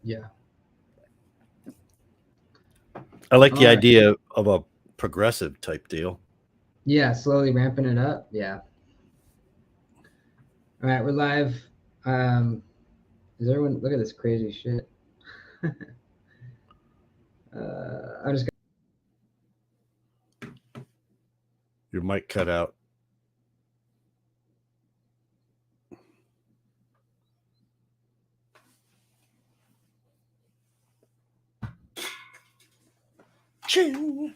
Yeah. I like the All right. idea of a progressive type deal. Yeah, slowly ramping it up. Yeah. All right, we're live. Um, is everyone look at this crazy shit? I'm just Your mic cut out. Ching.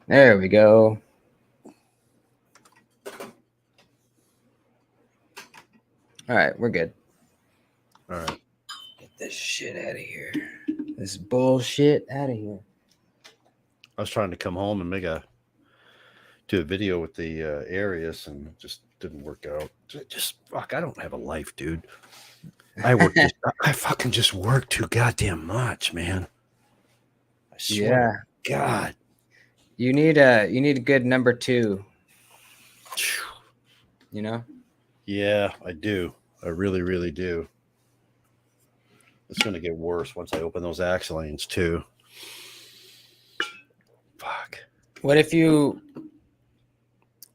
There we go. All right, we're good. All right. Get this shit out of here. This bullshit out of here. I was trying to come home and do a video with the Arius, and it just didn't work out. Just fuck, I don't have a life, dude. I fucking just work too goddamn much, man. I swear to God. You need a good number 2. You know? Yeah, I do. I really, really do. It's gonna get worse once I open those axe lanes too. Fuck. What if you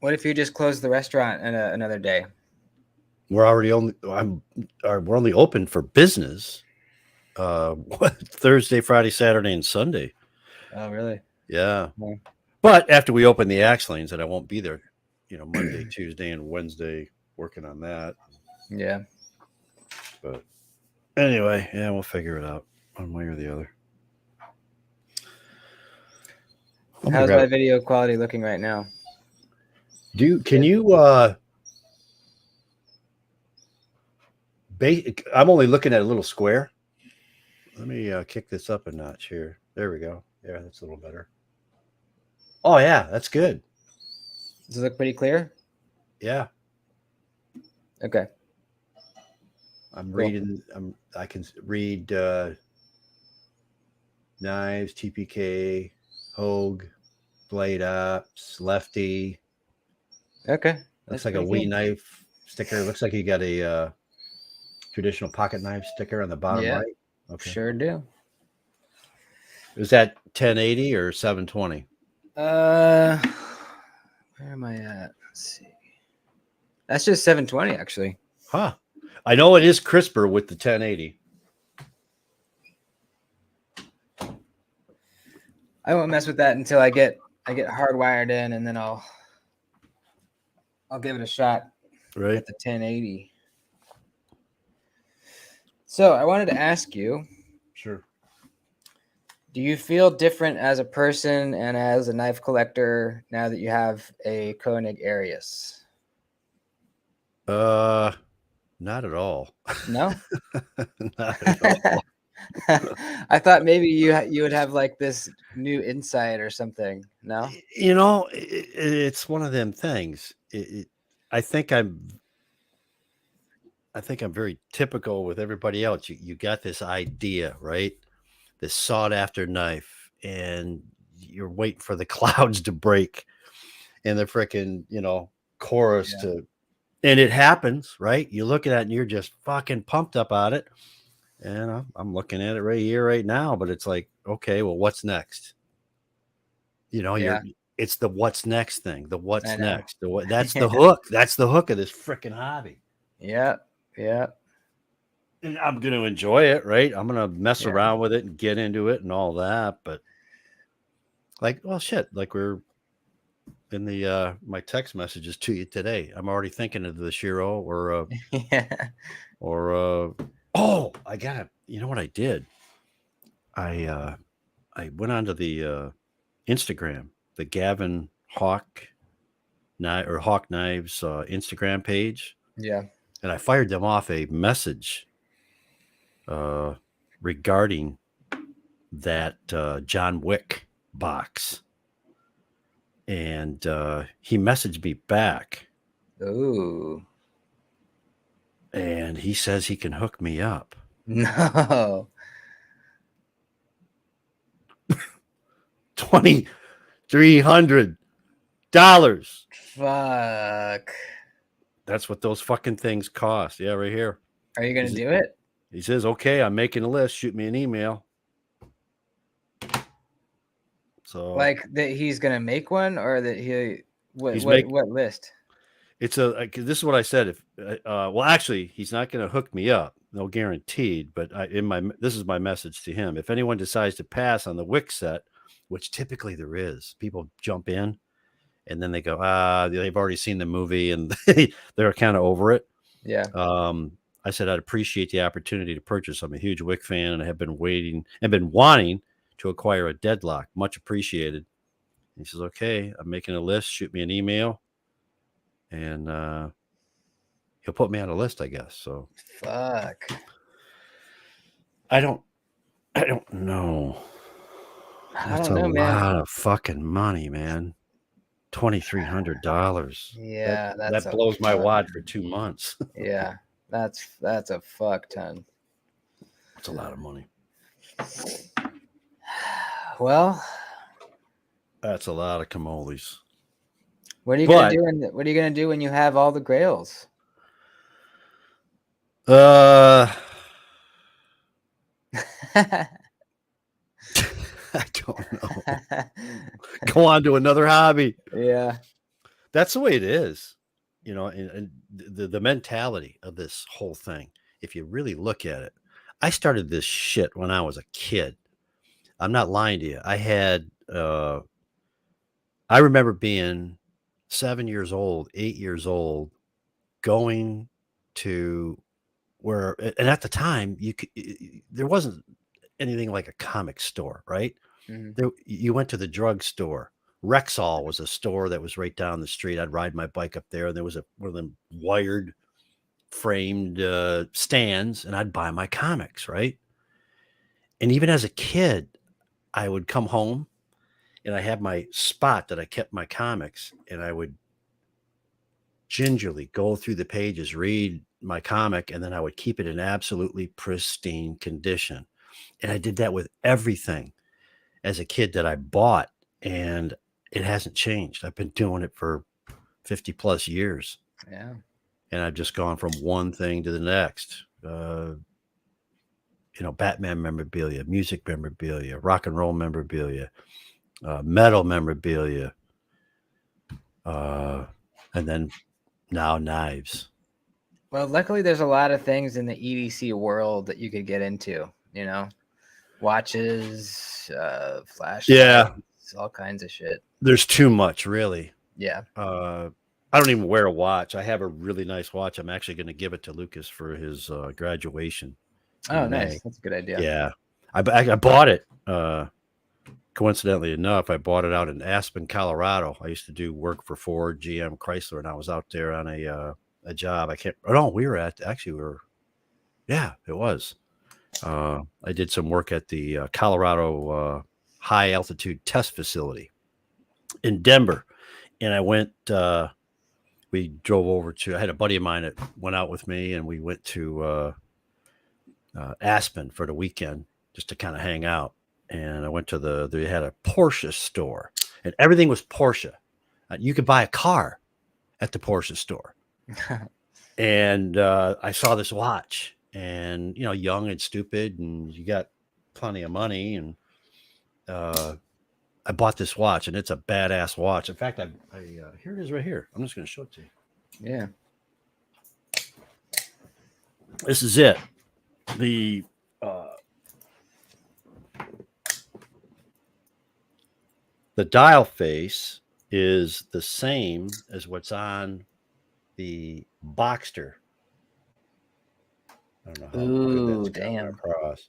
just close the restaurant another day? We're only open for business. Thursday, Friday, Saturday, and Sunday. Oh, really? Yeah. Yeah. But after we open the axe lanes, and I won't be there, Monday, Tuesday, and Wednesday working on that. Yeah. But anyway, yeah, we'll figure it out one way or the other. How's my video quality looking right now? Can you I'm only looking at a little square. Let me kick this up a notch here. There we go. Yeah, that's a little better. Oh yeah, that's good. Does it look pretty clear? Yeah. Okay. I'm reading. I can read knives, TPK, Hogue, Blade Ops, Lefty. Okay. Looks like a Wee knife sticker. Looks like you got a traditional pocket knife sticker on the bottom right. Okay. Sure do. Is that 1080 or 720? Where am I at? Let's see. That's just 720 actually. Huh. I know it is crisper with the 1080. I won't mess with that until I get hardwired in, and then I'll give it a shot. Right. At the 1080. So I wanted to ask you. Sure. Do you feel different as a person and as a knife collector now that you have a Koenig Arius? Not at all. No? Not at all. I thought maybe you would have like this new insight or something. No? It's one of them things. I think I'm very typical with everybody else. You got this idea, right? This sought after knife, and you're waiting for the clouds to break and the freaking, chorus to, and it happens, right? You look at that and you're just fucking pumped up on it. And I'm looking at it right here, right now, but it's like, okay, well, what's next? It's the what's next thing. The what's next. That's the hook. That's the hook of this freaking hobby. Yeah. Yeah. And I'm going to enjoy it, right? I'm going to mess around with it and get into it and all that. But like, well, shit, like we're in the my text messages to you today. I'm already thinking of the Shiro or I got it. You know what I did? I went onto the Instagram, the Gavin Hawk Hawk Knives Instagram page. Yeah. And I fired them off a message regarding that John Wick box. and he messaged me back, Ooh. and he says he can hook me up. No. $2,300. Fuck. That's what those fucking things cost. Yeah, right here. Are you gonna do it? He says, "Okay, I'm making a list. Shoot me an email." So, Like that he's gonna make one, or that He's what list? it's this is what I said. If well, actually, he's not going to hook me up. No guaranteed. But this is my message to him. If anyone decides to pass on the Wick set, which typically there is, people jump in and then they go, they've already seen the movie and they're kind of over it. Yeah. I said I'd appreciate the opportunity to purchase. I'm a huge Wick fan and I have been wanting to acquire a Deadlock. Much appreciated. And he says, "Okay, I'm making a list. Shoot me an email." And he'll put me on a list, I guess. So Fuck. I don't know. That's a lot of fucking money, man. $2,300. Yeah, that blows my wad for 2 months. Yeah, that's a fuck ton. That's a lot of money. Well, that's a lot of camoles. What are you gonna do? What are you gonna do when you have all the grails? I don't know. Go on to another hobby. Yeah. That's the way it is. You know, and the mentality of this whole thing, if you really look at it, I started this shit when I was a kid. I'm not lying to you. I remember being 7 years old, 8 years old, going to where, and at the time there wasn't anything like a comic store, right? Mm-hmm. You went to the drugstore. Rexall was a store that was right down the street. I'd ride my bike up there, and there was one of them wired framed stands, and I'd buy my comics, right? And even as a kid, I would come home and I had my spot that I kept my comics, and I would gingerly go through the pages, read my comic, and then I would keep it in absolutely pristine condition. And I did that with everything as a kid that I bought, and it hasn't changed. I've been doing it for 50 plus years. Yeah. And I've just gone from one thing to the next. Batman memorabilia, music memorabilia, rock and roll memorabilia, metal memorabilia, and then now knives. Well, luckily there's a lot of things in the EDC world that you could get into, watches, flashlights, all kinds of shit. There's too much, really. Yeah. I don't even wear a watch. I have a really nice watch. I'm actually going to give it to Lucas for his graduation. Oh, nice. That's a good idea. Yeah. I bought it. Coincidentally enough, I bought it out in Aspen, Colorado. I used to do work for Ford, GM, Chrysler, and I was out there on a job. It was. I did some work at the Colorado high altitude test facility in Denver. And I went, we drove over I had a buddy of mine that went out with me, and we went to Aspen for the weekend just to kind of hang out. And I went to they had a Porsche store, and everything was Porsche. You could buy a car at the Porsche store. And I saw this watch, and, young and stupid, and you got plenty of money. And I bought this watch, and it's a badass watch. In fact, here it is right here. I'm just going to show it to you. Yeah. This is it. The dial face is the same as what's on the Boxster. I don't know how good that's damn across.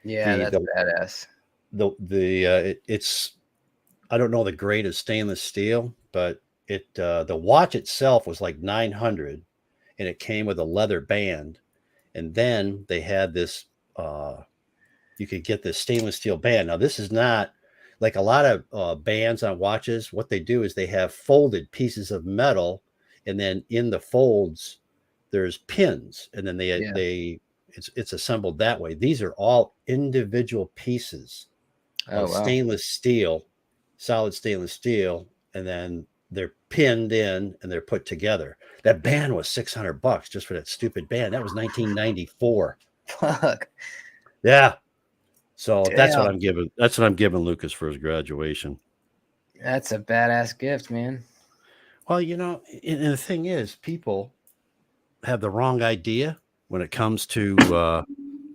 Yeah, that's badass. It's, I don't know the grade of stainless steel, but the watch itself was like $900, and it came with a leather band, and then they had this. You could get this stainless steel band. Now, this is not like a lot of bands on watches, what they do is they have folded pieces of metal, and then in the folds there's pins, and then Yeah. it's assembled that way. These are all individual pieces Oh of wow. stainless steel, solid stainless steel, and then they're pinned in and they're put together. That band was $600 just for that stupid band. That was 1994. Fuck. Yeah. So that's what Damn. I'm giving. That's what I'm giving Lucas for his graduation. That's a badass gift, man. Well, you know, and the thing is, people have the wrong idea when it comes to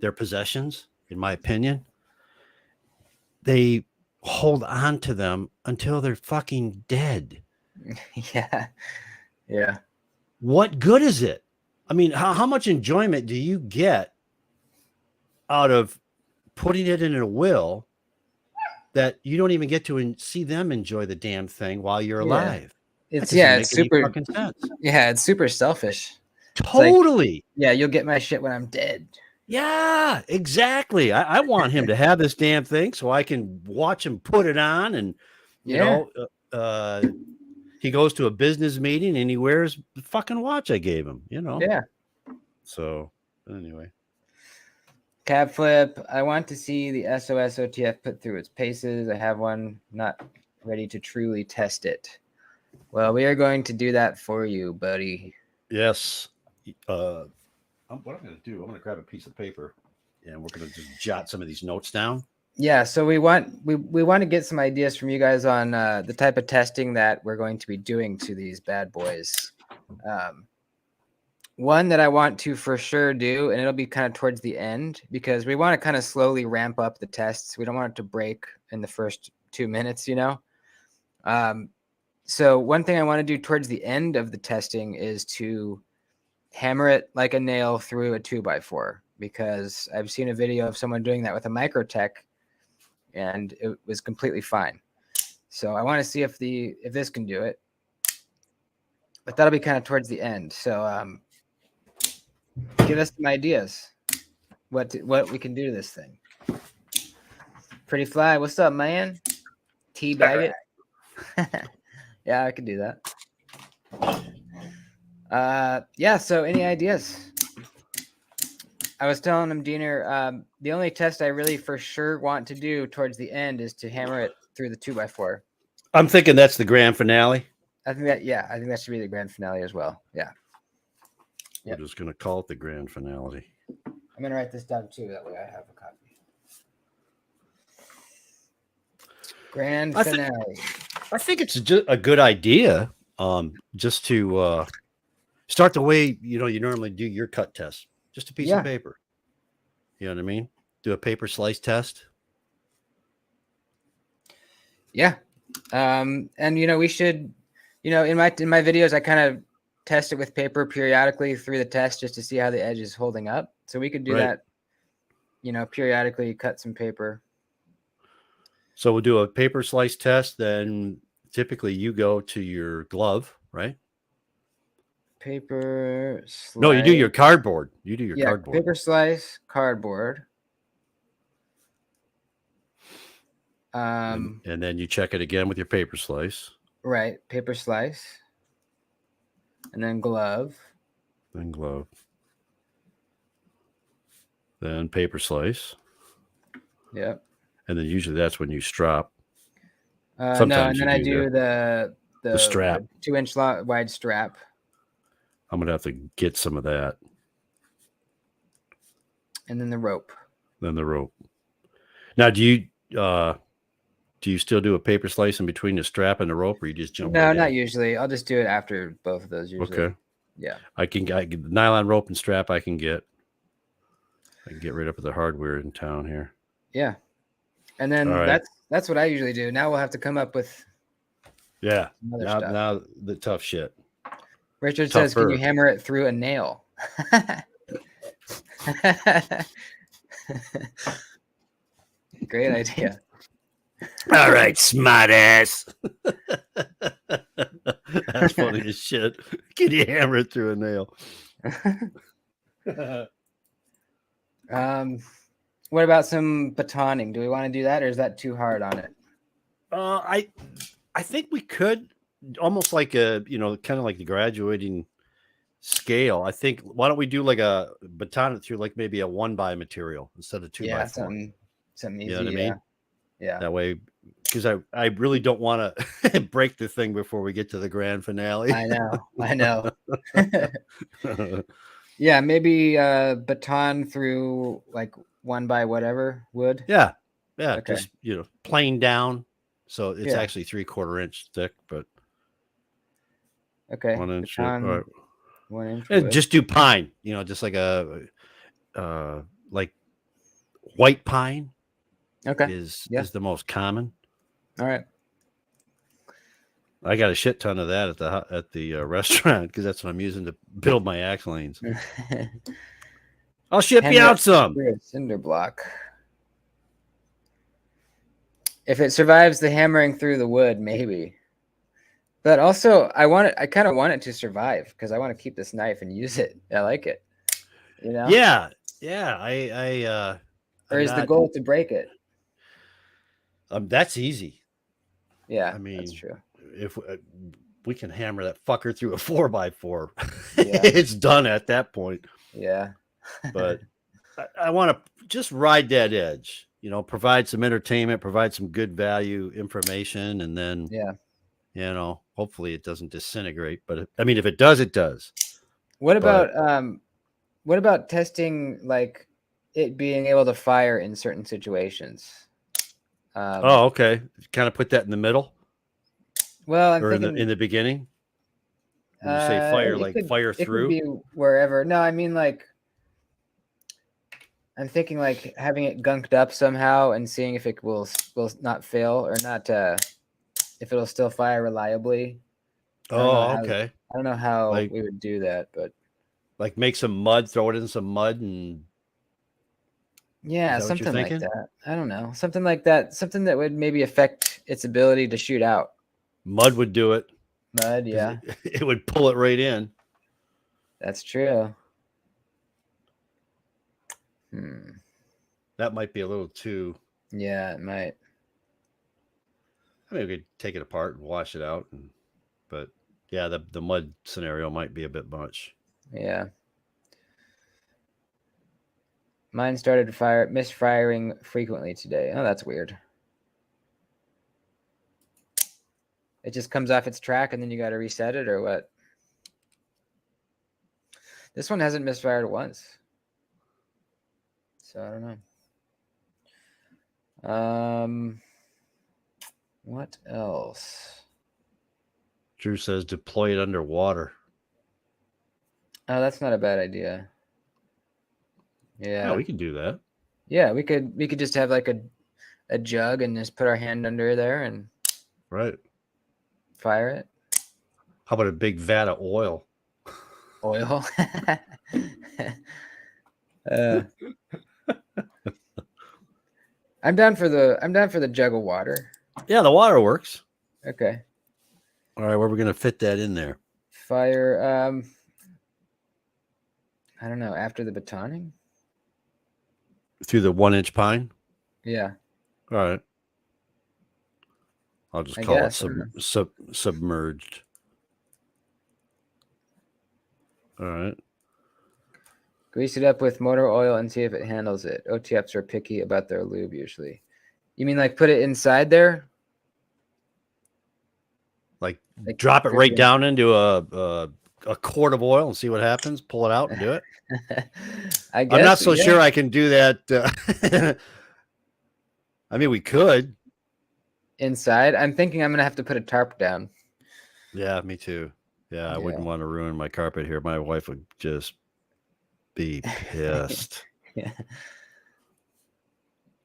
their possessions. In my opinion, they hold on to them until they're fucking dead. Yeah. Yeah. What good is it? I mean, how much enjoyment do you get out of putting it in a will that you don't even get to see them enjoy the damn thing while you're Yeah. alive? That It's doesn't it's make any super. fucking sense. Yeah, it's super selfish. It's like, Totally. yeah, you'll get my shit when I'm dead. Yeah, exactly. I want him to have this damn thing so I can watch him put it on, and you Yeah. know, he goes to a business meeting and he wears the fucking watch I gave him, you know. Yeah. So anyway. Cab flip. I want to see the SOS OTF put through its paces. I have one, not ready to truly test it. Well, we are going to do that for you, buddy. Yes. What I'm going to do, I'm going to grab a piece of paper and we're going to just jot some of these notes down. Yeah, so we want to get some ideas from you guys on the type of testing that we're going to be doing to these bad boys. One that I want to for sure do, and it'll be kind of towards the end because we want to kind of slowly ramp up the tests. We don't want it to break in the first 2 minutes, you know. So one thing I want to do towards the end of the testing is to hammer it like a nail through a 2x4, because I've seen a video of someone doing that with a Microtech and it was completely fine. So I want to see if this can do it, but that'll be kind of towards the end. So give us some ideas what we can do to this thing. Pretty Fly, what's up, man? Teabag it. Yeah, I could do that. Yeah, so any ideas? I was telling him, Deanir, the only test I really for sure want to do towards the end is to hammer it through the 2x4. I'm thinking that's the grand finale. I think that should be the grand finale as well. Yeah. We're just going to call it the grand finale. I'm going to write this down too. That way I have a copy. Grand finale. I think it's just a good idea, just to start the way you normally do your cut test. Just a piece of paper. You know what I mean? Do a paper slice test. Yeah, and we should, in my videos I kind of test it with paper periodically through the test just to see how the edge is holding up. So we could do that. Periodically cut some paper. So we'll do a paper slice test. Then typically you go to your glove, right? Paper slice. No, you do your cardboard. You do your cardboard. Paper slice, cardboard. And then you check it again with your paper slice. Right, paper slice. And then glove. Then glove. Then paper slice. Yep. And then usually that's when you strap. No, and then I do the strap, 2-inch wide strap. I'm gonna have to get some of that. And then the rope. Now, do you still do a paper slice in between the strap and the rope, or you just jump? No, not usually. I'll just do it after both of those. Usually. Okay. Yeah. I can get the nylon rope and strap. I can get right up at the hardware in town here. Yeah. And then that's what I usually do. Now we'll have to come up with. Yeah. Stuff. Now the tough shit. Richard says, "Can you hammer it through a nail?" Great idea. All right, smart ass. That's funny as shit. Can you hammer it through a nail? What about some batoning? Do we want to do that, or is that too hard on it? I think we could almost like a kind of like the graduating scale. I think why don't we do like a baton it through like maybe a 1x material instead of 2x4. something You easy. know what I mean? Yeah. That way, because I really don't want to break the thing before we get to the grand finale. I know. Yeah, maybe baton through like 1x whatever wood. Yeah, Okay. just plain down. So it's Yeah. actually 3/4 inch thick, but Okay. 1 inch. Baton, All right. 1 inch And wood. just do pine. Just like a like white pine. Okay. Is Yeah. the most common. All right. I got a shit ton of that at the restaurant because that's what I'm using to build my axe lanes. I'll ship you out some. Through a cinder block. If it survives the hammering through the wood, maybe. But also, I kind of want it to survive because I want to keep this knife and use it. I like it. Yeah. I or is the goal to break it? That's easy. Yeah, I mean, that's true. If we can hammer that fucker through a 4x4, Yeah. it's done at that point. Yeah. But I want to just ride that edge, provide some entertainment, provide some good value information, and then, hopefully it doesn't disintegrate. But I mean, if it does, it does. What about testing like it being able to fire in certain situations? Okay. Kind of put that in the middle. Well, I'm or thinking in the beginning. When you say fire, fire through. It could be wherever. No, I mean like I'm thinking like having it gunked up somehow and seeing if it will not fail or not. If it'll still fire reliably. Okay. I don't know how we would do that, but like make some mud, throw it in some mud, and something like that. I don't know, something like that. Something that would maybe affect its ability to shoot out. Mud would do it. Mud, yeah. It would pull it right in. That's true. That might be a little too. Yeah, it might. I mean, we could take it apart and wash it out, but yeah, the mud scenario might be a bit much. Yeah. Mine started misfiring frequently today. Oh, that's weird. It just comes off its track and then you got to reset it or what? This one hasn't misfired once. So I don't know. What else? Drew says deploy it underwater. Oh, that's not a bad idea. Yeah, we can do that. Yeah, we could just have like a jug and just put our hand under there and fire it. How about a big vat of oil? Oil. I'm down for the jug of water. Yeah, the water works. Okay. All right, where are we gonna fit that in there? Fire. I don't know. After the batoning. Through the 1 inch pine. Yeah. All right. I'll just call it submerged. All right. Grease it up with motor oil and see if it handles it. OTFs are picky about their lube usually. You mean like put it inside there? Like drop it right down into a quart of oil and see what happens. Pull it out and do it. I guess, I'm not so sure I can do that. I mean, we could. Inside? I'm thinking I'm going to have to put a tarp down. Yeah, me too. Yeah, I wouldn't want to ruin my carpet here. My wife would just be pissed. Yeah.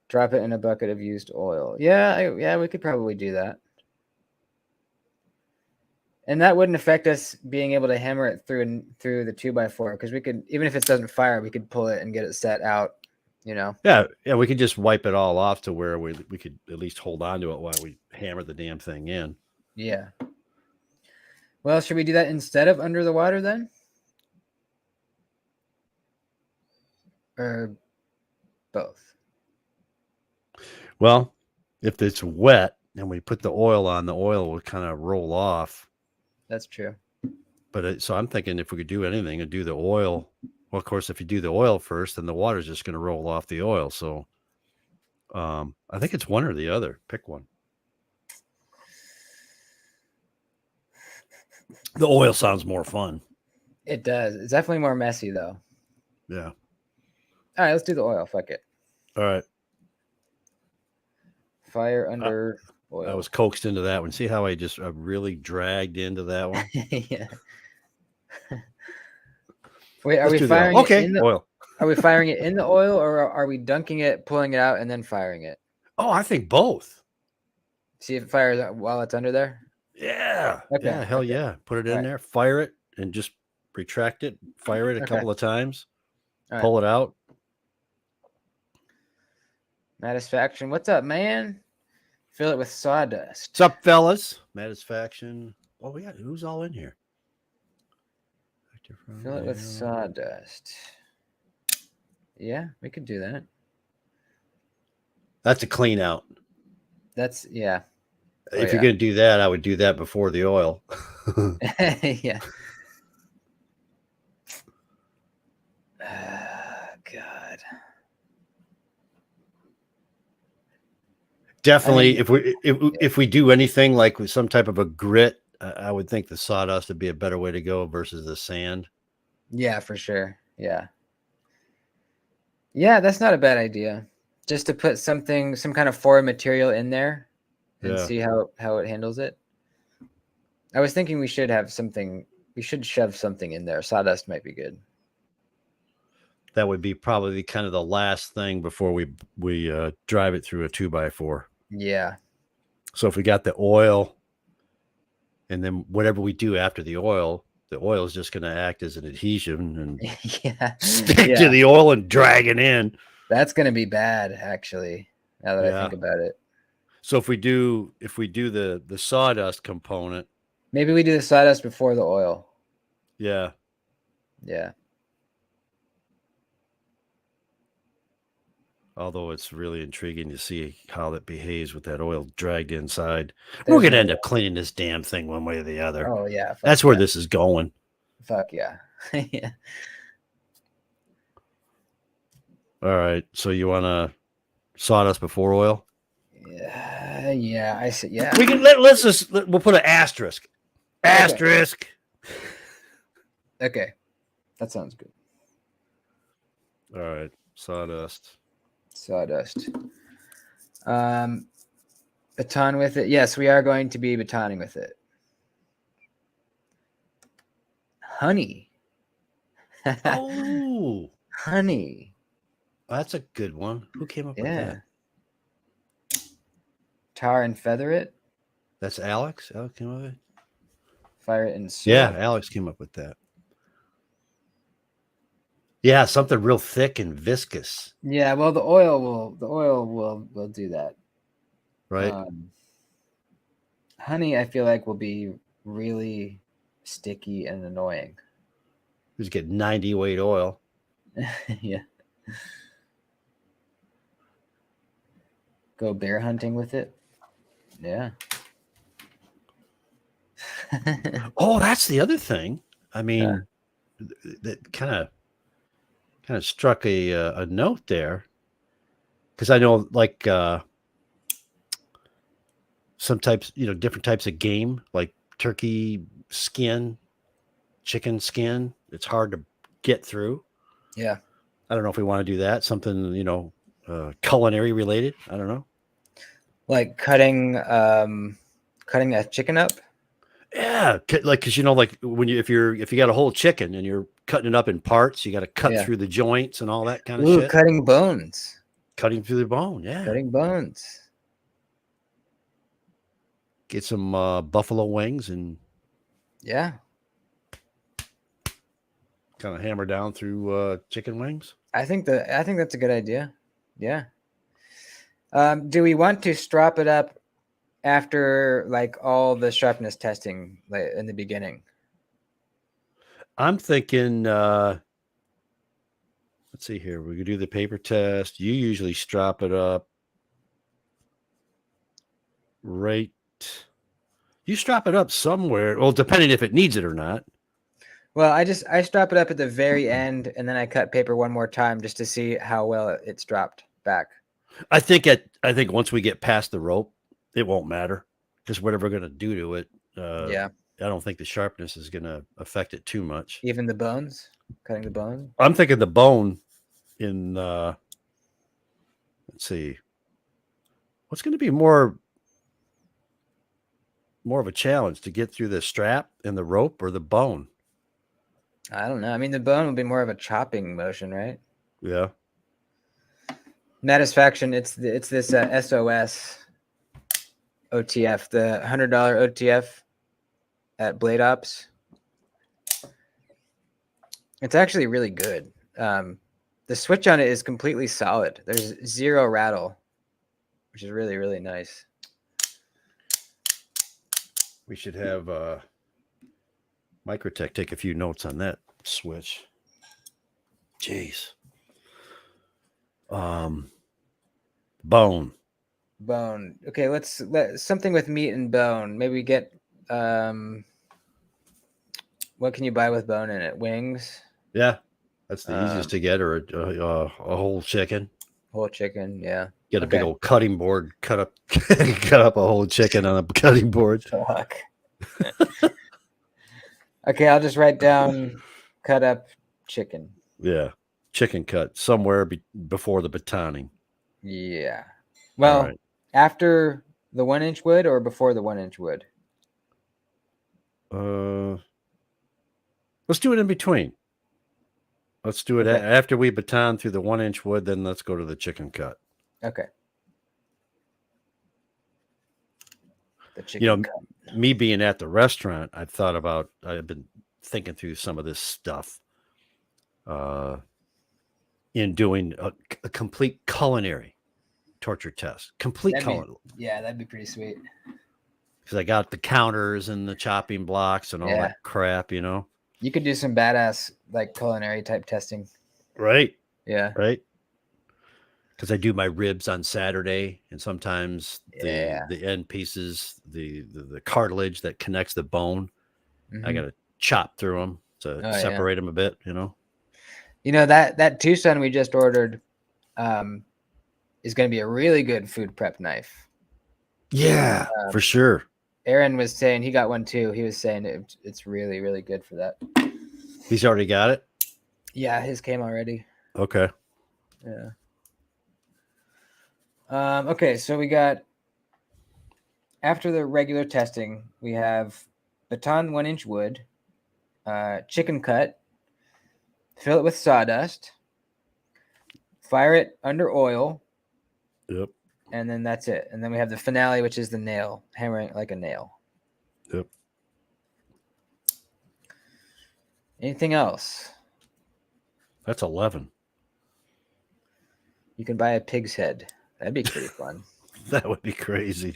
Drop it in a bucket of used oil. Yeah, we could probably do that. And that wouldn't affect us being able to hammer it through the 2x4 because we could, even if it doesn't fire, we could pull it and get it set out, Yeah, we could just wipe it all off to where we could at least hold on to it while we hammer the damn thing in. Yeah. Well, should we do that instead of under the water then? Or both? Well, if it's wet, And when you put the oil on, the oil will kind of roll off. That's true. But so I'm thinking if we could do anything and do the oil, well, of course, if you do the oil first, then the water's just going to roll off the oil. So I think it's one or the other. Pick one. The oil sounds more fun. It does. It's definitely more messy though. Yeah. All right, let's do the oil. Fuck it. All right. Fire under oil. I was coaxed into that one. See how I just really dragged into that one? Yeah. Wait, are Let's we do the oil. firing Okay, it in the oil. Are we firing it in the oil, or are we dunking it, pulling it out, and then firing it? Oh, I think both. See if it fires while it's under there? Yeah. Okay, Yeah, hell okay. yeah. Put it in All right. there, fire it, and just retract it, fire it a Okay. couple of times, All right. pull it out. Satisfaction. What's up, man? Fill it with sawdust. What's up, fellas? Satisfaction. Oh, yeah. Who's all in here? Fill it with sawdust. Yeah, we could do that. That's a clean out. That's, yeah. If you're going to do that, I would do that before the oil. Yeah. God. Definitely, if we do anything like with some type of a grit, I would think the sawdust would be a better way to go versus the sand. Yeah, for sure. Yeah. Yeah, that's not a bad idea. Just to put some kind of foreign material in there and see how it handles it. I was thinking we should shove something in there. Sawdust might be good. That would be probably kind of the last thing before we drive it through a 2x4. Yeah. So if we got the oil, and then whatever we do after the oil is just going to act as an adhesion and stick to the oil and drag it in. That's going to be bad, actually, now that I think about it. So if we do the sawdust component, maybe we do the sawdust before the oil. Yeah. Yeah. Although it's really intriguing to see how that behaves with that oil dragged inside. We're going to end up cleaning this damn thing one way or the other. Oh, yeah. That's where this is going. Fuck yeah. Yeah. All right. So you want to sawdust before oil? Yeah. I see. Yeah. We can we'll put an asterisk. Asterisk. Okay. That sounds good. All right. Sawdust. Baton with it. Yes, we are going to be batoning with it. Honey. Oh. Honey. That's a good one. Who came up with that? Tar and feather it. That's Alex? Alex came up with it? Fire it in soil. Yeah, Alex came up with that. Yeah, something real thick and viscous. Yeah, well, the oil will do that. Right. Honey, I feel like will be really sticky and annoying. Just get 90 weight oil. Yeah. Go bear hunting with it. Yeah. Oh, that's the other thing. I mean, that kind of struck a note there, because I know like some types, different types of game, like turkey skin, chicken skin. It's hard to get through. Yeah. I don't know if we want to do that. Something, culinary related. I don't know. Like cutting a chicken up. Yeah, like because like when if you got a whole chicken and you're cutting it up in parts, you got to cut through the joints and all that kind of shit. Cutting bones. Cutting through the bone, yeah. Cutting bones. Get some buffalo wings and kind of hammer down through chicken wings. I think that's a good idea. Yeah. Do we want to strap it up after like all the sharpness testing in the beginning? I'm thinking, let's see here. We could do the paper test. You usually strap it up right. You strap it up somewhere. Well, depending if it needs it or not. Well, I strap it up at the very end, and then I cut paper one more time just to see how well it's dropped back. I think once we get past the rope, it won't matter because whatever we're gonna do to it, Yeah, I don't think the sharpness is gonna affect it too much. even the bones, cutting the bone. I'm thinking the bone in let's see, what's going to be more of a challenge to get through the strap and the rope or the bone? I don't know. I mean, the bone would be more of a chopping motion, right? Yeah. Satisfaction. It's this SOS OTF, the $100 OTF at Blade Ops. It's actually really good. The switch on it is completely solid. There's zero rattle, which is really, really nice. We should have Microtech take a few notes on that switch. Jeez. Bone. Okay, let's something with meat and bone. Maybe get what can you buy with bone in it? Wings? Yeah. That's the easiest to get, or a whole chicken. Whole chicken, yeah. Get a big old cutting board, cut up a whole chicken on a cutting board. Fuck. Okay, I'll just write down cut up chicken. Yeah. Chicken cut somewhere before the batoning. Yeah. Well, after the 1-inch wood or before the 1-inch wood? Let's do it in between. Let's do it after we baton through the 1-inch wood, then let's go to the chicken cut. Okay. The chicken cut. Me being at the restaurant, I've been thinking through some of this stuff in doing a complete culinary torture test. Yeah, that'd be pretty sweet. Because I got the counters and the chopping blocks and all that crap, You could do some badass like culinary type testing. Right. Yeah. Right. Because I do my ribs on Saturday, and sometimes the end pieces, the cartilage that connects the bone, I got to chop through them to separate them a bit, that Tucson we just ordered is going to be a really good food prep knife. Yeah, for sure. Aaron was saying he got one too. He was saying it's really, really good for that. He's already got it? Yeah, his came already. Okay. Yeah. Okay, so we got, after the regular testing, we have baton 1-inch wood, chicken cut, fill it with sawdust, fire it under oil. Yep. And then that's it. And then we have the finale, which is the nail, hammering like a nail. Yep. Anything else? That's 11. You can buy a pig's head. That'd be pretty fun. That would be crazy.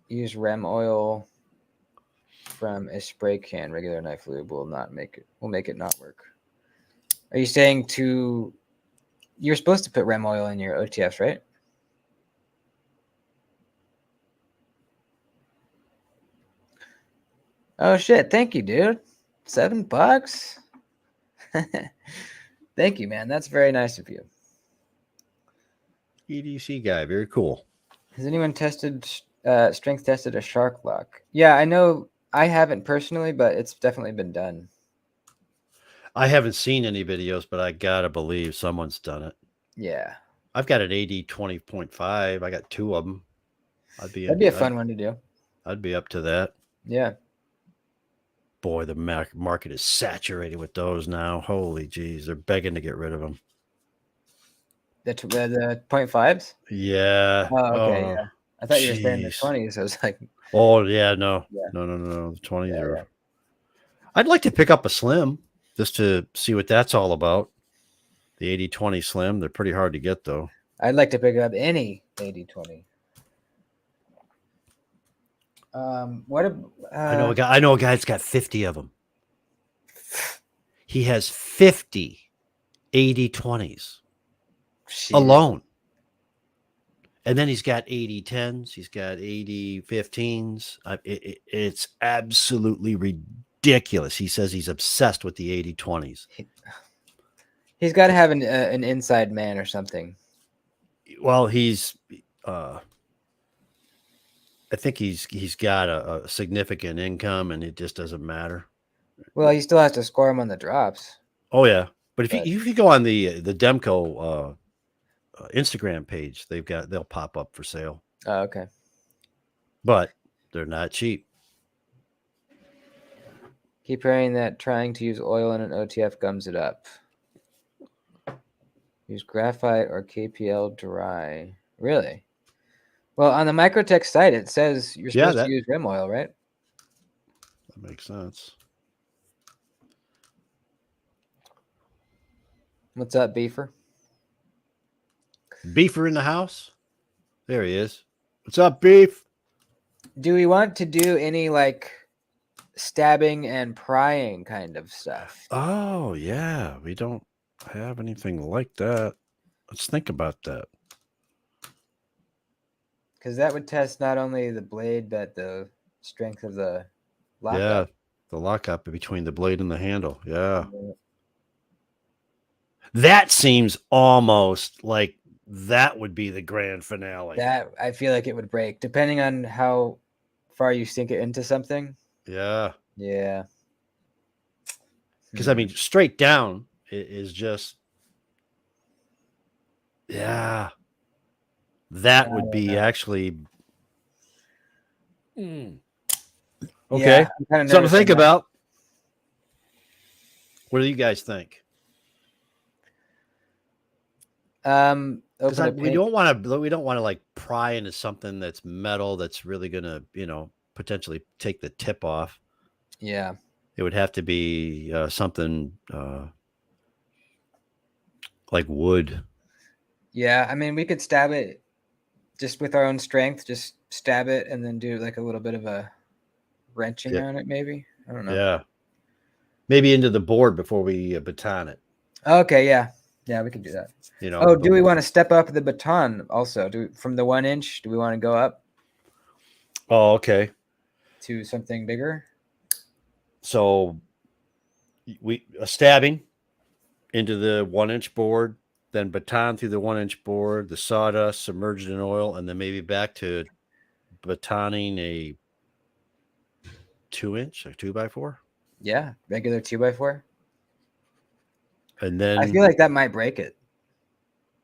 Use rem oil from a spray can. Regular knife lube will make it not work. Are you saying you're supposed to put rem oil in your OTFs, right? Oh shit, thank you, dude. $7? Thank you, man. That's very nice of you. EDC guy, very cool. Has anyone strength tested a shark lock? Yeah, I know I haven't personally, but it's definitely been done. I haven't seen any videos, but I gotta believe someone's done it. Yeah. I've got an AD 20.5. I got 2 of them. That'd be a fun one to do. I'd be up to that. Yeah. Boy, the market is saturated with those now. Holy jeez, they're begging to get rid of them. The 0.5s? Yeah. Oh, okay. Yeah. I thought you were saying the 20s. I was like, oh yeah, no. The 20s are. Yeah. I'd like to pick up a slim just to see what that's all about. The 80/20 slim, they're pretty hard to get though. I'd like to pick up any 80/20. I know a guy that's got 50 of them. He has 50 80/20s. Shit. alone. And then he's got 80-10s. He's got 80-15s. It's absolutely ridiculous. He says he's obsessed with the 80-20s. He's got to have an inside man or something. Well, I think he's got a significant income, and it just doesn't matter. Well, he still has to score him on the drops. Oh yeah, but if you go on the Demco Instagram page, they'll pop up for sale. Oh, okay. But they're not cheap. Keep hearing that trying to use oil in an OTF gums it up. Use graphite or KPL dry. Really? Well, on the Microtech site, it says you're supposed to use rim oil, right? That makes sense. What's up, Beefer? Beefer in the house? There he is. What's up, Beef? Do we want to do any like stabbing and prying kind of stuff? Oh, yeah. We don't have anything like that. Let's think about that. Because that would test not only the blade, but the strength of the lockup. Yeah, the lockup between the blade and the handle. Yeah. That seems almost like that would be the grand finale. That I feel like it would break, depending on how far you sink it into something. Yeah. Yeah. Because, I mean, straight down is just, yeah. That would be actually okay. Yeah, something to think about. What do you guys think? We don't want to like pry into something that's metal that's really gonna, potentially take the tip off. Yeah. It would have to be something like wood. Yeah, I mean, we could stab it just with our own strength, just stab it and then do like a little bit of a wrenching on it, maybe. I don't know. Yeah. Maybe into the board before we baton it. Okay, yeah. Yeah, we could do that. Do we want to step up the baton also? From the 1 inch, do we want to go up? Oh, okay. To something bigger? So a stabbing into the 1 inch board, then baton through the 1 inch board, the sawdust submerged in oil, and then maybe back to batoning a 2 inch, a 2x4. Yeah, regular 2x4. And then I feel like that might break it.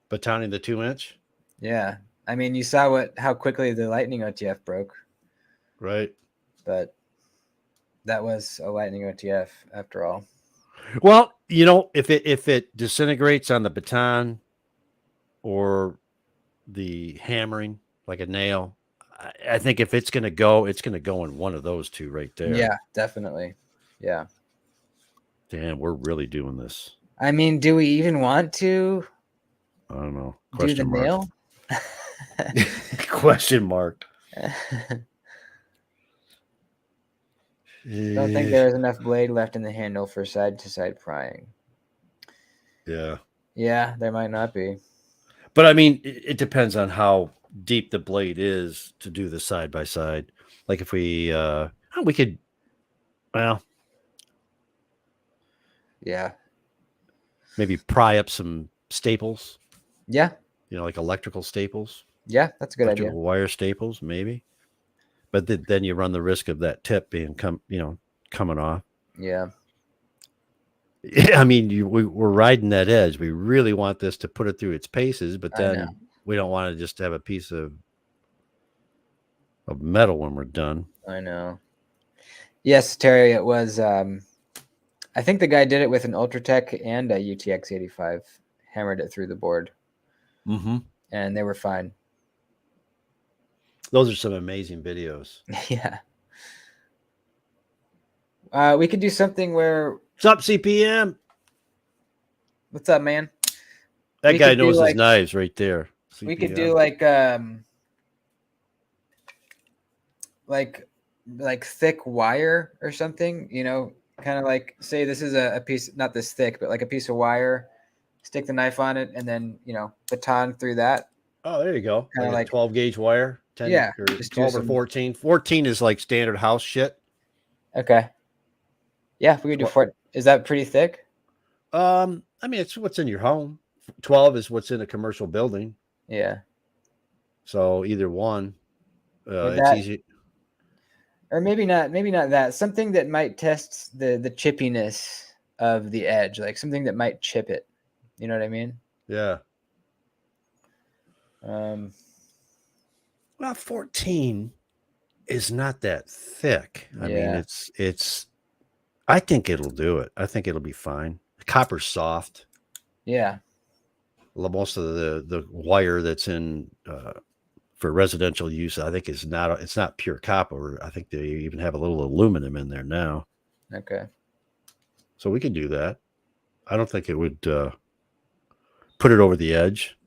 Batoning the 2 inch. Yeah, I mean, you saw how quickly the Lightning OTF broke. Right. But that was a Lightning OTF after all. Well, if it disintegrates on the baton or the hammering like a nail, I think if it's going to go in one of those two right there. Yeah, definitely. Yeah. Damn, we're really doing this. I mean, do we even want to? I don't know. Do the nail? Question mark. I don't think there is enough blade left in the handle for side-to-side prying. Yeah. Yeah, there might not be. But I mean, it depends on how deep the blade is to do the side-by-side. Like if we could, well. Yeah. Maybe pry up some staples. Yeah. Like electrical staples. Yeah, that's a good idea. Wire staples, maybe. But then you run the risk of that tip being coming off. Yeah. I mean, we're riding that edge. We really want this to put it through its paces, but then we don't want to just have a piece of metal when we're done. I know. Yes, Terry, it was. I think the guy did it with an Ultratech and a UTX 85. Hammered it through the board. Mm-hmm. And they were fine. Those are some amazing videos. Yeah. We could do something where. What's up, CPM? What's up, man? That guy knows his knives right there. CPM. We could do like thick wire or something, kind of like say this is a piece, not this thick, but like a piece of wire stick the knife on it, and then baton through that. Oh, there you go. Kinda Like a 12 gauge wire, 10 Yeah, or just do 12 or 14. 14 is like standard house shit. Okay. Yeah, we could do 4. Is that pretty thick? I mean, it's what's in your home. 12 is what's in a commercial building. Yeah. So either one. Or It's easy. Or maybe not that. Something that might test the chippiness of the edge, like something that might chip it. You know what I mean? Yeah. Um, Well, 14 is not that thick. I mean, Yeah. it's I think it'll do it. I think it'll be fine. Copper's soft. yeah. Most of the wire that's in for residential use, I think it's not pure copper. I think they even have a little aluminum in there now. Okay. So we could do that. I don't think it would put it over the edge.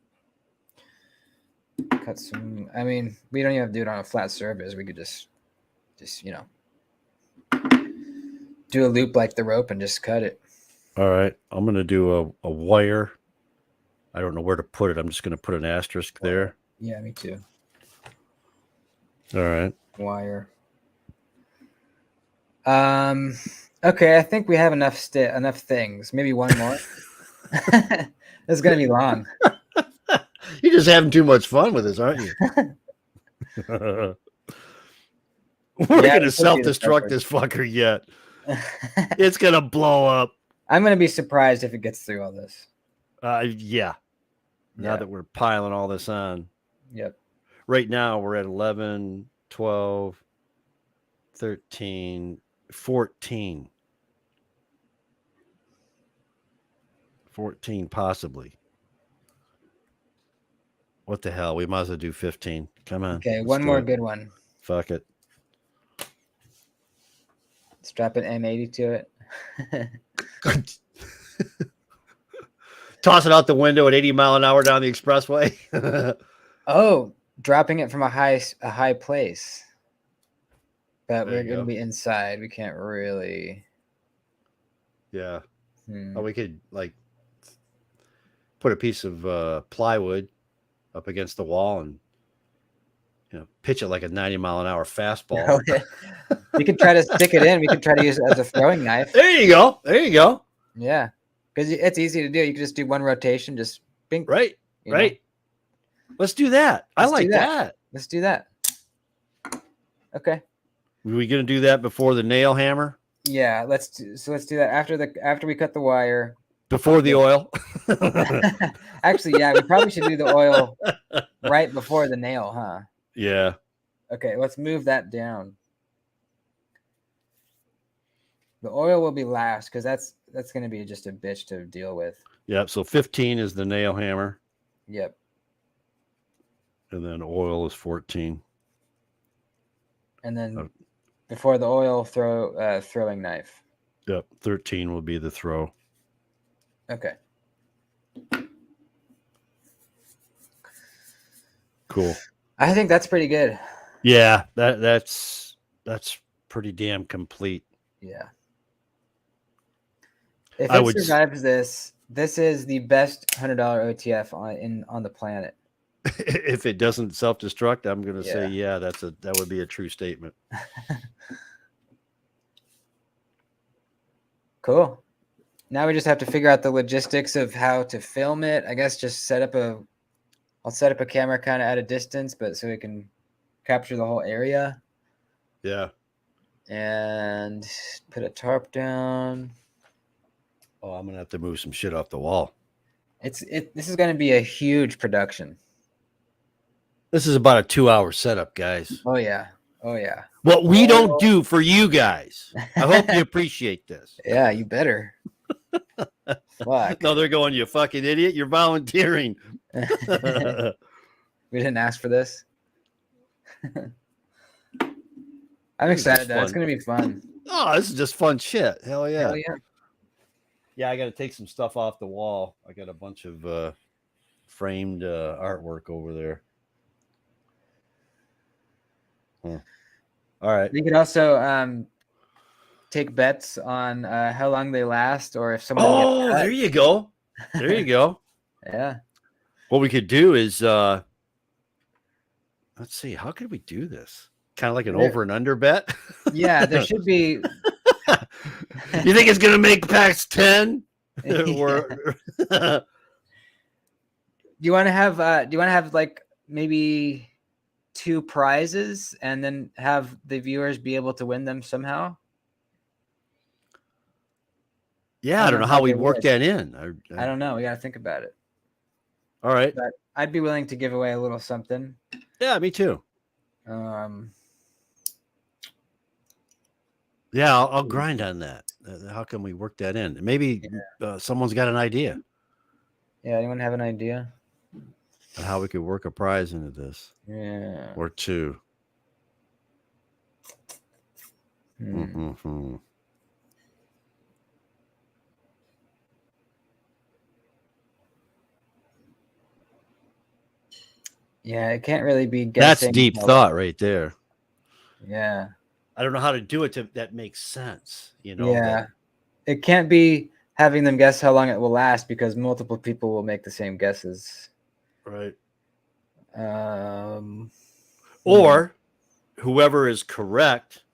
Cut some. I mean, we don't even have to do it on a flat surface. We could just do a loop like the rope and just cut it. All right. I'm going to do a wire. I don't know where to put it. I'm just going to put an asterisk there. Yeah, me too. All right. Wire. Okay, I think we have enough things. Maybe one more. This is gonna be long. You're just having too much fun with this, aren't you? We're gonna self-destruct this fucker yet. It's gonna blow up. I'm gonna be surprised if it gets through all this. Yeah. Now that we're piling all this on. Yep. Right now we're at 11, 12, 13, 14. 14 possibly. What the hell? We might as well do 15. Come on. Okay, one more good one. Fuck it. Strap an M80 to it. Toss it out the window at 80 mile an hour down the expressway. Oh, dropping it from a high place. But we're going to be inside. We can't really. Yeah. Oh, we could like put a piece of plywood up against the wall and pitch it like a 90 mile an hour fastball. Okay. We could try to stick it in. We could try to use it as a throwing knife. There you go. There you go. Yeah. Because it's easy to do. You can just do one rotation, just bink. Right. Right. Let's do that. I like that. Let's do that. Okay. Are we going to do that before the nail hammer? Yeah, let's do that after we cut the wire. Before the oil. Actually, yeah, we probably should do the oil right before the nail, huh? Yeah. Okay, let's move that down. The oil will be last because that's going to be just a bitch to deal with. Yep. So 15 is the nail hammer. Yep. And then oil is 14. And then before the oil, throwing knife. Yep. 13 will be the throw. Okay. Cool. I think that's pretty good. Yeah, that's pretty damn complete. Yeah. If it survives this is the best $100 OTF on the planet. If it doesn't self-destruct, I'm going to say, yeah, that would be a true statement. Cool. Now we just have to figure out the logistics of how to film it. I guess just I'll set up a camera kind of at a distance, but so we can capture the whole area. Yeah. And put a tarp down. Oh, I'm going to have to move some shit off the wall. This is going to be a huge production. This is about a 2-hour setup, guys. Oh yeah. Oh yeah. What we don't do for you guys. I hope you appreciate this. Yeah, you better. Fuck. No, they're going, you fucking idiot. You're volunteering. We didn't ask for this. I'm excited though. It's going to be fun. Oh, this is just fun shit. Hell yeah. Hell yeah. Yeah, I got to take some stuff off the wall. I got a bunch of framed artwork over there. Huh. All right. You could also take bets on how long they last, or if someone. Oh, there you go. There you go. Yeah. What we could do is let's see, how could we do this? Kind of like an over and under bet. Yeah, there should be. You think it's gonna make PAX 10? Or Do you want to have like maybe 2 prizes and then have the viewers be able to win them somehow? yeah, I don't know how we work that in. I don't know. We got to think about it. All right. But I'd be willing to give away a little something. Yeah, me too. Yeah, I'll grind on that. How can we work that in? Maybe someone's got an idea. Yeah, anyone have an idea? On how we could work a prize into this. Yeah. Or 2. Hmm. Yeah, it can't really be guessing. That's deep thought right there. Yeah. I don't know how to do it that makes sense. You know. Yeah. It can't be having them guess how long it will last because multiple people will make the same guesses. Right. Or whoever is correct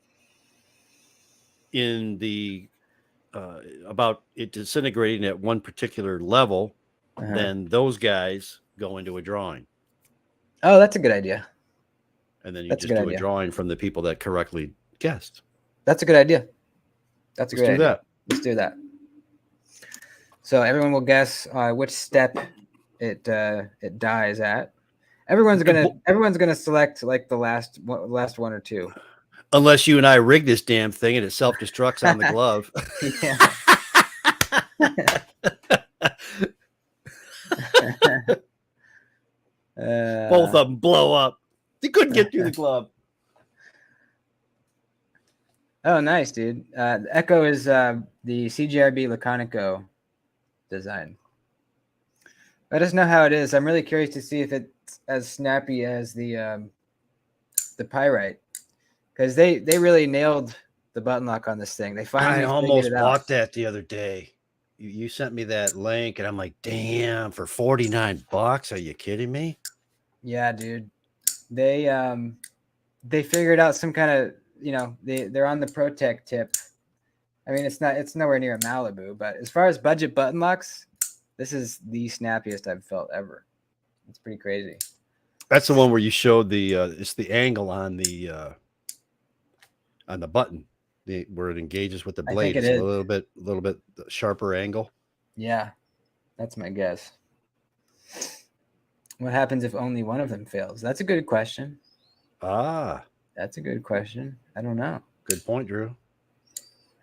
in the about it disintegrating at one particular level, then those guys go into a drawing. Oh, that's a good idea. And then you just do a drawing from the people that correctly guessed. That's a good idea. That's a Let's great idea. That. Let's do that. So everyone will guess which step it dies at. Everyone's gonna select like the last one or two. Unless you and I rig this damn thing and it self-destructs on the glove. Both of them blow up. They couldn't get through the glove. Oh, nice, dude. The Echo is the CGRB Laconico design. Let us know how it is. I'm really curious to see if it's as snappy as the Pyrite, because they really nailed the button lock on this thing. They finally I almost bought that the other day. You sent me that link, and I'm like, damn, for $49? Are you kidding me? Yeah, dude. They figured out some kind of, they're on the ProTech tip. I mean, it's nowhere near a Malibu, but as far as budget button locks, this is the snappiest I've felt ever. It's pretty crazy. That's the one where you showed it's the angle on the button, where it engages with the blade. It's a little bit sharper angle. Yeah, that's my guess. What happens if only one of them fails? That's a good question. That's a good question. I don't know. Good point, Drew.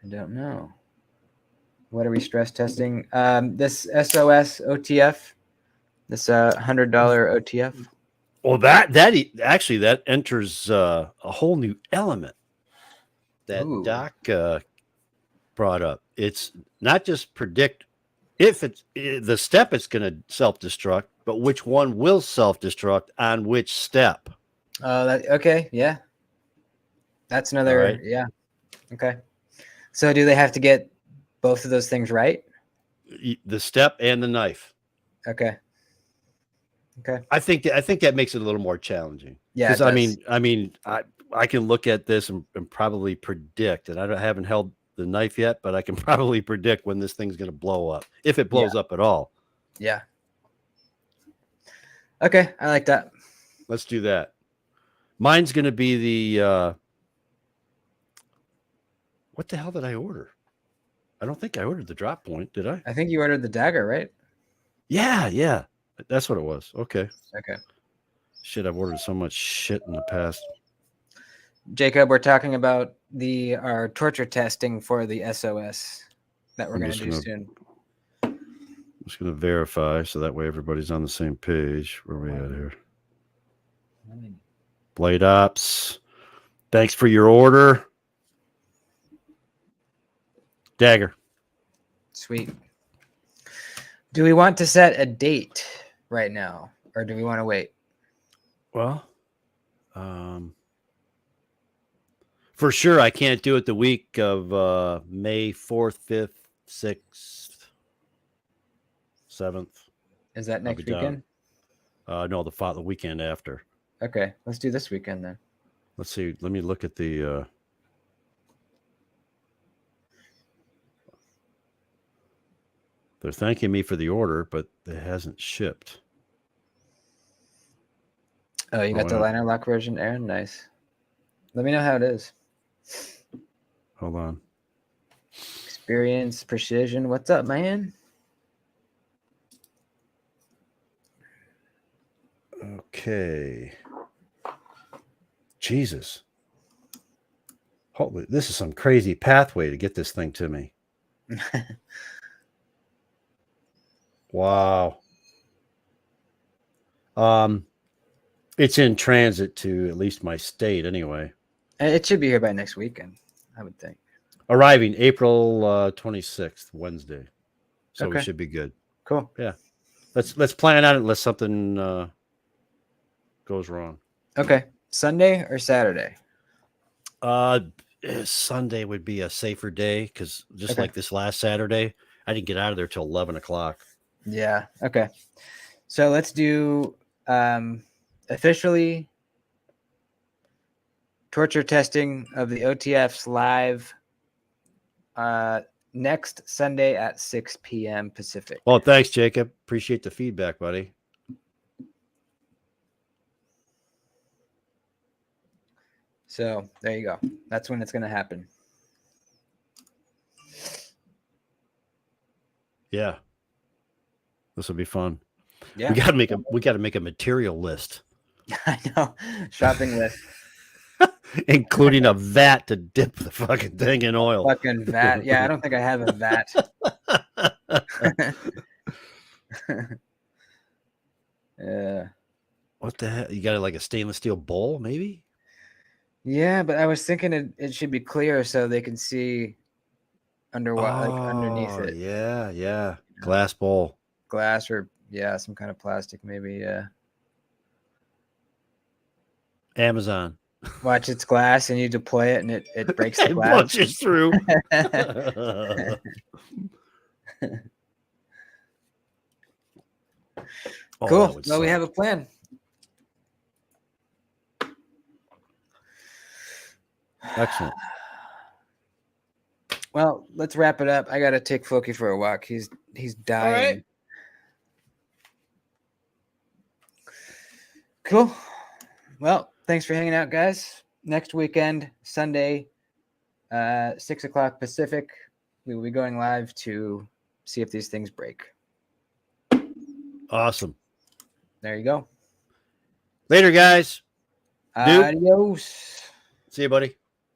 I don't know. What are we stress testing? This SOS OTF, this $100 OTF. Well, that enters a whole new element that Doc brought up. It's not just predict if it's the step it's going to self-destruct, but which one will self-destruct on which step. Okay, yeah. That's another, right. Yeah. Okay. So do they have to get both of those things right? The step and the knife. Okay. I think that makes it a little more challenging. Yeah. Because I mean, I can look at this and probably predict, and I haven't held the knife yet, but I can probably predict when this thing's going to blow up, if it blows up at all. Yeah. Okay, I like that. Let's do that. Mine's going to be the what the hell did I order? I don't think I ordered the drop point, did I? I think you ordered the dagger, right? Yeah. That's what it was. Okay. Shit, I've ordered so much shit in the past. Jacob, we're talking about our torture testing for the SOS that we're going to do soon. I'm just going to verify so that way everybody's on the same page. Where are we at here? Blade Ops. Thanks for your order. Dagger. Sweet. Do we want to set a date right now, or do we want to wait? Well, for sure, I can't do it the week of May 4th, 5th, 6th. 7th. Is that I'll next be down. weekend? No, the weekend after. Okay, let's do this weekend then. Let's see. Let me look at the. They're thanking me for the order, but it hasn't shipped. Oh, you got the liner lock version, Aaron? Nice. Let me know how it is. Hold on. Experience, precision. What's up, man? Okay. Jesus. Holy, this is some crazy pathway to get this thing to me. Wow. It's in transit to at least my state anyway. It should be here by next weekend, I would think. Arriving April 26th, Wednesday. So Okay. we should be good. Cool. Yeah. Let's plan on it unless something goes wrong. Okay. Sunday or Saturday? Sunday would be a safer day because just Okay. like this last Saturday, I didn't get out of there till 11 o'clock. Yeah. Okay. So let's do officially torture testing of the OTFs live next Sunday at 6 p.m. Pacific. Well, thanks, Jacob. Appreciate the feedback, buddy. So there you go. That's when it's going to happen. Yeah. This will be fun. Yeah. We got to make a material list, I know. Shopping list. including a vat to dip the fucking thing in oil. Fucking vat. Yeah, I don't think I have a vat. Yeah. What the hell? You got like a stainless steel bowl, maybe? Yeah, but I was thinking it should be clear so they can see underwater, like underneath it. Yeah. Glass bowl. Glass or some kind of plastic, maybe. Yeah. Amazon. Watch, it's glass, and you deploy it, and it breaks the It glass. punches through. Cool. Well, we have a plan. Excellent. Well, let's wrap it up. I gotta take Floki for a walk. He's dying. All right. Cool. Well, thanks for hanging out, guys. Next weekend, Sunday, 6 o'clock Pacific, we will be going live to see if these things break. Awesome. There you go. Later, guys. Dude. Adios. See you, buddy.